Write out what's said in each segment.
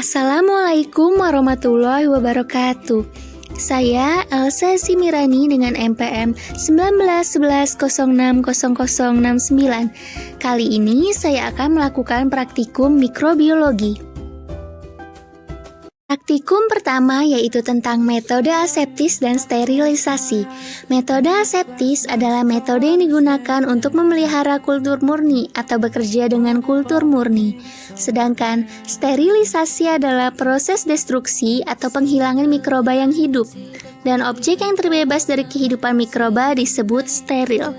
Assalamualaikum warahmatullahi wabarakatuh. Saya Elsa Simirani dengan NPM 1911060069. Kali ini saya akan melakukan praktikum mikrobiologi. Praktikum pertama yaitu tentang metode aseptis dan sterilisasi. Metode aseptis adalah metode yang digunakan untuk memelihara kultur murni atau bekerja dengan kultur murni. Sedangkan sterilisasi adalah proses destruksi atau penghilangan mikroba yang hidup. Dan objek yang terbebas dari kehidupan mikroba disebut steril.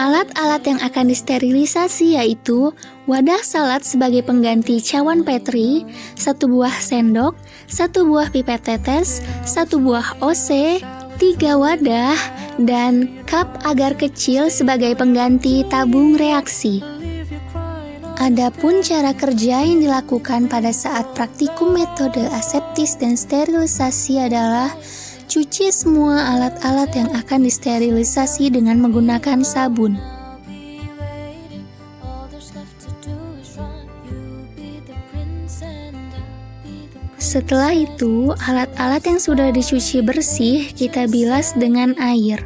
Alat-alat yang akan disterilisasi yaitu wadah salad sebagai pengganti cawan Petri, 1 buah sendok, 1 buah pipet tetes, 1 buah OC, 3 wadah, dan cup agar kecil sebagai pengganti tabung reaksi. Adapun cara kerja yang dilakukan pada saat praktikum metode aseptis dan sterilisasi adalah cuci semua alat-alat yang akan disterilisasi dengan menggunakan sabun. Setelah itu, alat-alat yang sudah dicuci bersih kita bilas dengan air.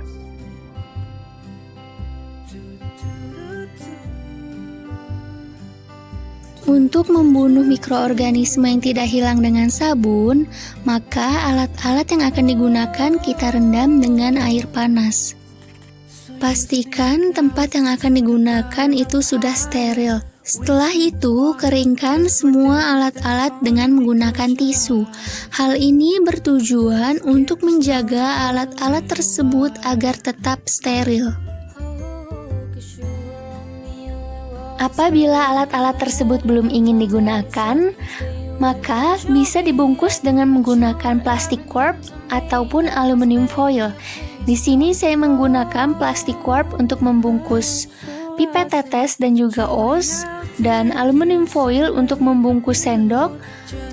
Untuk membunuh mikroorganisme yang tidak hilang dengan sabun, maka alat-alat yang akan digunakan kita rendam dengan air panas. Pastikan tempat yang akan digunakan itu sudah steril. Setelah itu, keringkan semua alat-alat dengan menggunakan tisu. Hal ini bertujuan untuk menjaga alat-alat tersebut agar tetap steril. Apabila alat-alat tersebut belum ingin digunakan, maka bisa dibungkus dengan menggunakan plastik wrap ataupun aluminium foil. Di sini saya menggunakan plastik wrap untuk membungkus pipet tetes dan juga os, dan aluminium foil untuk membungkus sendok,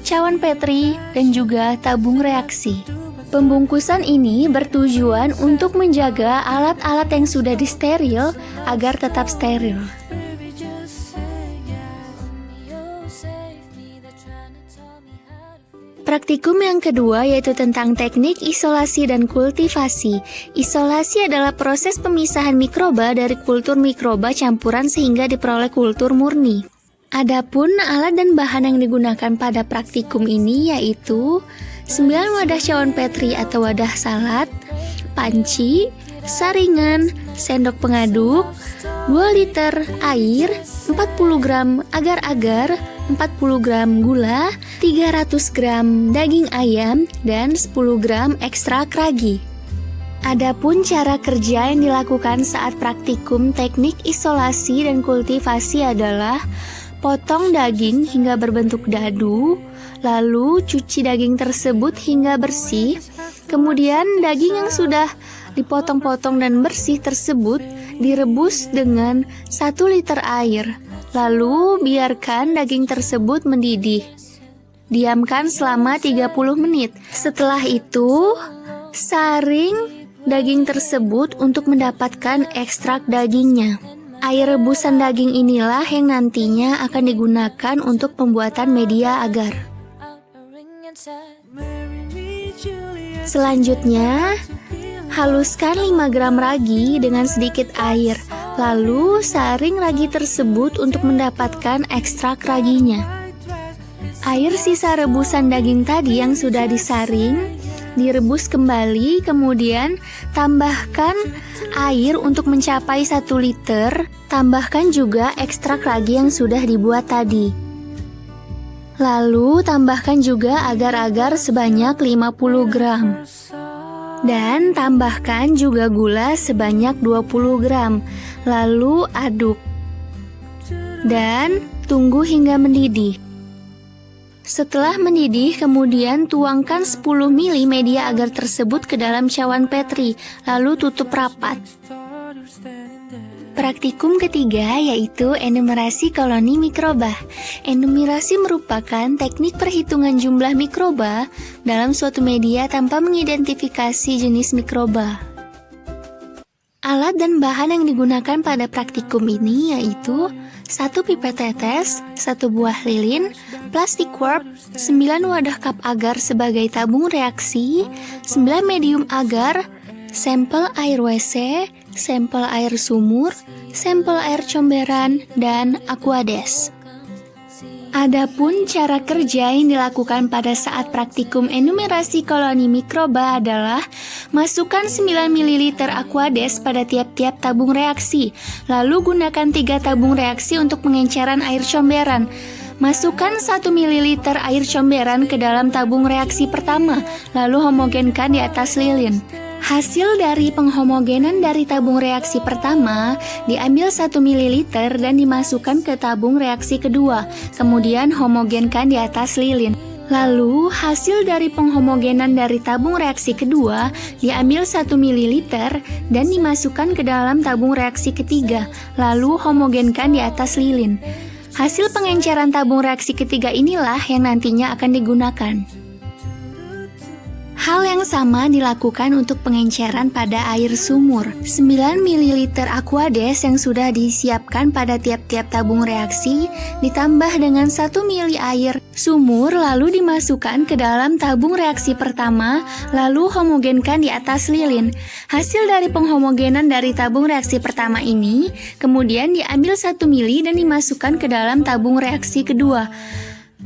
cawan Petri, dan juga tabung reaksi. Pembungkusan ini bertujuan untuk menjaga alat-alat yang sudah disteril agar tetap steril. Praktikum yang kedua yaitu tentang teknik isolasi dan kultivasi. Isolasi adalah proses pemisahan mikroba dari kultur mikroba campuran sehingga diperoleh kultur murni. Adapun alat dan bahan yang digunakan pada praktikum ini yaitu 9 wadah cawan Petri atau wadah salad, panci, saringan, sendok pengaduk, 2 liter air, 40 gram agar-agar, 40 gram gula, 300 gram daging ayam, dan 10 gram ekstrak ragi. Adapun cara kerja yang dilakukan saat praktikum teknik isolasi dan kultivasi adalah potong daging hingga berbentuk dadu, lalu cuci daging tersebut hingga bersih, kemudian daging yang sudah dipotong-potong dan bersih tersebut direbus dengan 1 liter air. Lalu biarkan daging tersebut mendidih. Diamkan selama 30 menit. Setelah itu, saring daging tersebut untuk mendapatkan ekstrak dagingnya. Air rebusan daging inilah yang nantinya akan digunakan untuk pembuatan media agar. Selanjutnya, haluskan 5 gram ragi dengan sedikit air. Lalu saring ragi tersebut untuk mendapatkan ekstrak raginya. Air sisa rebusan daging tadi yang sudah disaring direbus kembali, kemudian tambahkan air untuk mencapai 1 liter. Tambahkan juga ekstrak ragi yang sudah dibuat tadi. Lalu tambahkan juga agar-agar sebanyak 50 gram. Dan tambahkan juga gula sebanyak 20 gram. Lalu aduk. Dan tunggu hingga mendidih. Setelah mendidih, kemudian tuangkan 10 ml media agar tersebut ke dalam cawan Petri, lalu tutup rapat. Praktikum ketiga yaitu enumerasi koloni mikroba. Enumerasi merupakan teknik perhitungan jumlah mikroba dalam suatu media tanpa mengidentifikasi jenis mikroba. Alat dan bahan yang digunakan pada praktikum ini yaitu 1 pipet tetes, 1 buah lilin, plastik warp, 9 wadah cup agar sebagai tabung reaksi, 9 medium agar, sampel air WC, sampel air sumur, sampel air comberan, dan aquades. Adapun cara kerja yang dilakukan pada saat praktikum enumerasi koloni mikroba adalah masukkan 9 ml aquades pada tiap-tiap tabung reaksi, lalu gunakan 3 tabung reaksi untuk pengenceran air comberan. Masukkan 1 ml air comberan ke dalam tabung reaksi pertama, lalu homogenkan di atas lilin. Hasil dari penghomogenan dari tabung reaksi pertama diambil 1 ml dan dimasukkan ke tabung reaksi kedua, kemudian homogenkan di atas lilin. Lalu, hasil dari penghomogenan dari tabung reaksi kedua diambil 1 ml dan dimasukkan ke dalam tabung reaksi ketiga, lalu homogenkan di atas lilin. Hasil pengenceran tabung reaksi ketiga inilah yang nantinya akan digunakan. Hal yang sama dilakukan untuk pengenceran pada air sumur. 9 ml aquades yang sudah disiapkan pada tiap-tiap tabung reaksi ditambah dengan 1 ml air sumur lalu dimasukkan ke dalam tabung reaksi pertama lalu homogenkan di atas lilin. Hasil dari penghomogenan dari tabung reaksi pertama ini kemudian diambil 1 ml dan dimasukkan ke dalam tabung reaksi kedua.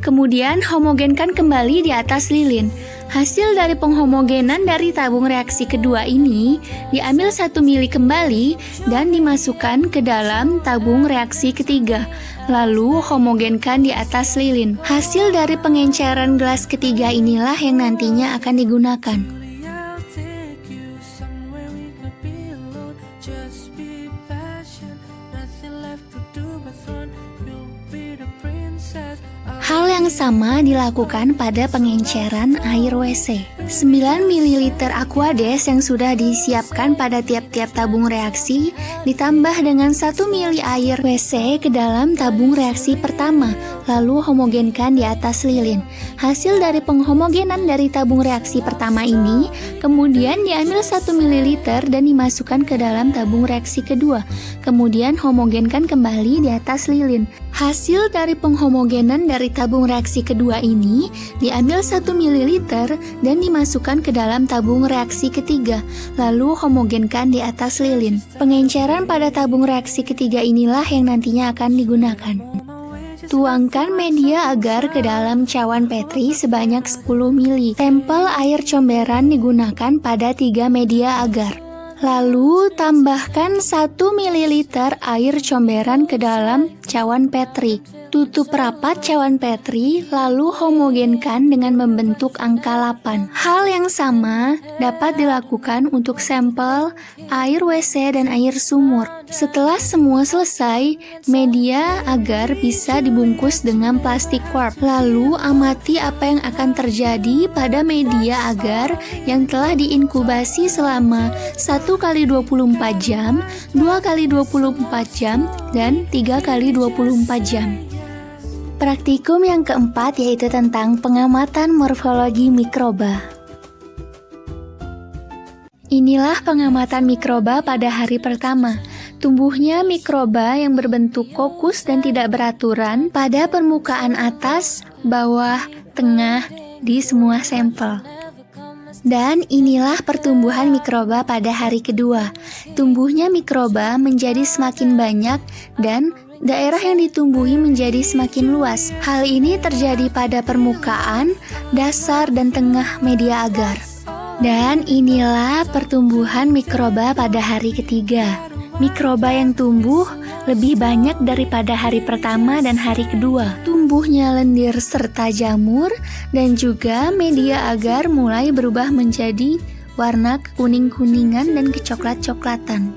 Kemudian homogenkan kembali di atas lilin. Hasil dari penghomogenan dari tabung reaksi kedua ini diambil 1 ml kembali dan dimasukkan ke dalam tabung reaksi ketiga. Lalu homogenkan di atas lilin. Hasil dari pengenceran gelas ketiga inilah yang nantinya akan digunakan. Hal yang sama dilakukan pada pengenceran air WC. 9 ml aquades yang sudah disiapkan pada tiap-tiap tabung reaksi ditambah dengan 1 ml air WC ke dalam tabung reaksi pertama, lalu homogenkan di atas lilin. Hasil dari penghomogenan dari tabung reaksi pertama ini kemudian diambil 1 ml dan dimasukkan ke dalam tabung reaksi kedua, kemudian homogenkan kembali di atas lilin. Hasil dari penghomogenan dari tabung reaksi kedua ini diambil 1 ml dan dimasukkan ke dalam tabung reaksi ketiga, lalu homogenkan di atas lilin. Pengenceran pada tabung reaksi ketiga inilah yang nantinya akan digunakan. Tuangkan media agar ke dalam cawan Petri sebanyak 10 ml. Sampel air comberan digunakan pada 3 media agar. Lalu tambahkan 1 ml air comberan ke dalam cawan Petri. Tutup rapat cawan Petri lalu homogenkan dengan membentuk angka 8. Hal yang sama dapat dilakukan untuk sampel air WC dan air sumur. Setelah semua selesai, media agar bisa dibungkus dengan plastik warp. Lalu amati apa yang akan terjadi pada media agar yang telah diinkubasi selama 1x24 jam, 2x24 jam, dan 3x24 jam. Praktikum yang keempat yaitu tentang pengamatan morfologi mikroba. Inilah pengamatan mikroba pada hari pertama. Tumbuhnya mikroba yang berbentuk kokus dan tidak beraturan pada permukaan atas, bawah, tengah, di semua sampel. Dan inilah pertumbuhan mikroba pada hari kedua. Tumbuhnya mikroba menjadi semakin banyak dan daerah yang ditumbuhi menjadi semakin luas. Hal ini terjadi pada permukaan, dasar, dan tengah media agar. Dan inilah pertumbuhan mikroba pada hari ketiga. Mikroba yang tumbuh lebih banyak daripada hari pertama dan hari kedua. Tumbuhnya lendir serta jamur dan juga media agar mulai berubah menjadi warna kekuning-kuningan dan kecoklat-coklatan.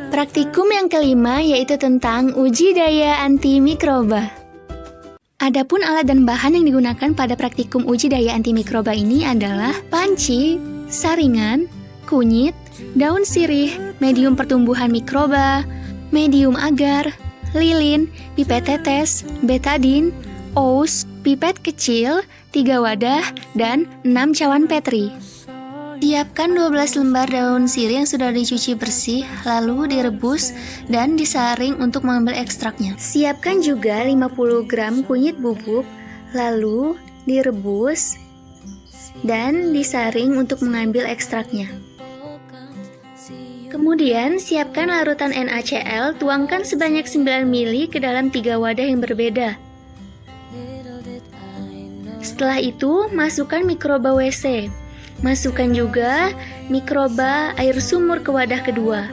Praktikum yang kelima yaitu tentang uji daya antimikroba. Adapun alat dan bahan yang digunakan pada praktikum uji daya antimikroba ini adalah panci, saringan, kunyit, daun sirih, medium pertumbuhan mikroba, medium agar, lilin, pipet tetes, betadin, ous, pipet kecil, 3 wadah, dan 6 cawan Petri. Siapkan 12 lembar daun sirih yang sudah dicuci bersih, lalu direbus dan disaring untuk mengambil ekstraknya. Siapkan juga 50 gram kunyit bubuk, lalu direbus dan disaring untuk mengambil ekstraknya. Kemudian siapkan larutan NaCl, tuangkan sebanyak 9 ml ke dalam 3 wadah yang berbeda. Setelah itu, masukkan mikroba WC. Masukkan juga mikroba air sumur ke wadah kedua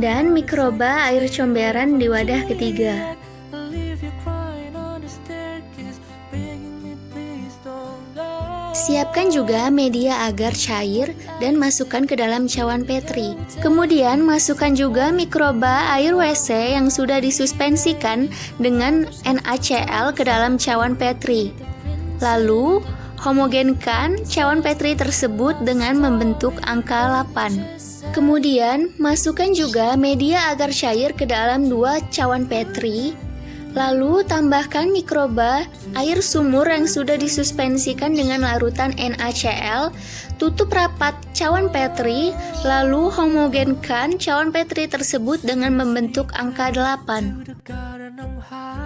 dan mikroba air comberan di wadah ketiga. Siapkan juga media agar cair dan masukkan ke dalam cawan Petri. Kemudian masukkan juga mikroba air WC yang sudah disuspensikan dengan NaCl ke dalam cawan Petri. Lalu homogenkan cawan Petri tersebut dengan membentuk angka 8. Kemudian, masukkan juga media agar cair ke dalam 2 cawan Petri. Lalu, tambahkan mikroba air sumur yang sudah disuspensikan dengan larutan NaCl. Tutup rapat cawan Petri, lalu homogenkan cawan Petri tersebut dengan membentuk angka 8.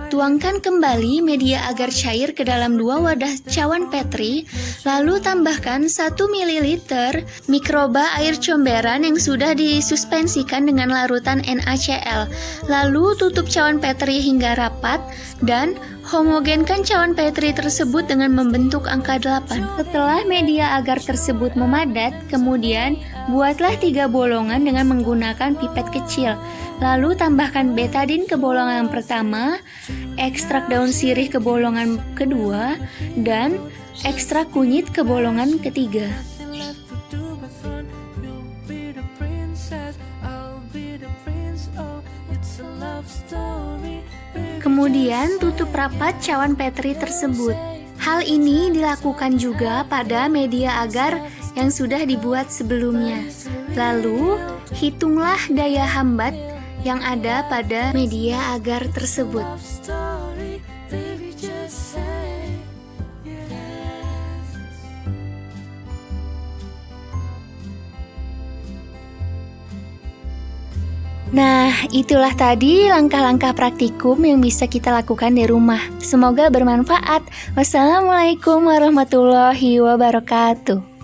Tuangkan kembali media agar cair ke dalam 2 wadah cawan Petri, lalu tambahkan 1 ml mikroba air comberan yang sudah disuspensikan dengan larutan NaCl. Lalu tutup cawan Petri hingga rapat dan homogenkan cawan Petri tersebut dengan membentuk angka 8. Setelah media agar tersebut memadat, kemudian buatlah 3 bolongan dengan menggunakan pipet kecil. Lalu tambahkan betadin ke bolongan pertama, ekstrak daun sirih ke bolongan kedua, dan ekstrak kunyit ke bolongan ketiga. Kemudian tutup rapat cawan Petri tersebut. Hal ini dilakukan juga pada media agar yang sudah dibuat sebelumnya. Lalu, hitunglah daya hambat yang ada pada media agar tersebut. Nah, itulah tadi langkah-langkah praktikum yang bisa kita lakukan di rumah. Semoga bermanfaat. Wassalamualaikum warahmatullahi wabarakatuh.